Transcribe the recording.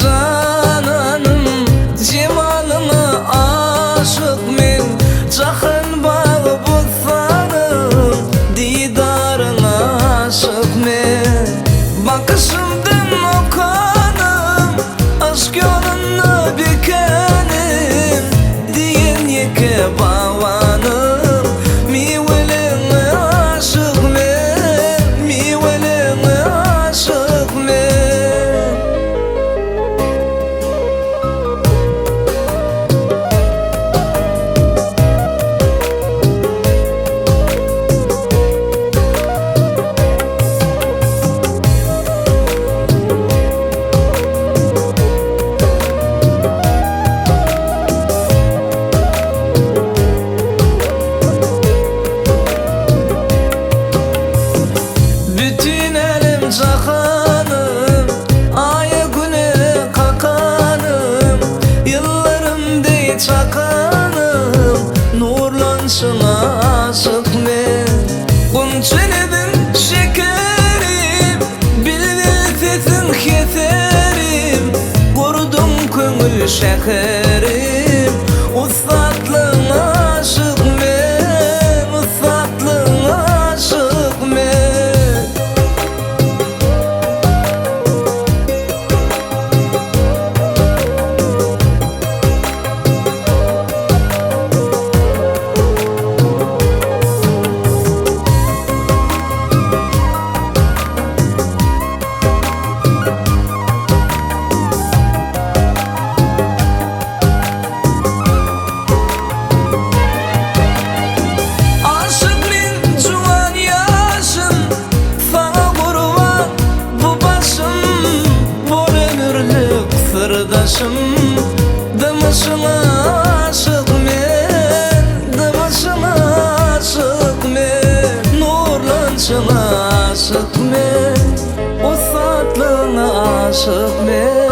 cananım, cemalına aşık men. Cahan bağı bulsanım, didarına aşık men. Bakışımdan okanım, aşk yoluna bikenim. Diyen yeke bavanım, miveline aşık men, miveline aşık men. Bütün elim cahanım, aya güne kakanım. Yıllarım dey çakanım, nurlansın aşık men. Gunçeledin şekerim, bilbil sesin keserim. Kurdum köngül şekerim, ustatlığın aşık men, ustatlığın aşık men. Sırdaşım, dımışına aşık men, dımışına aşık men. Nurlançına aşık men, o satlığına aşık men.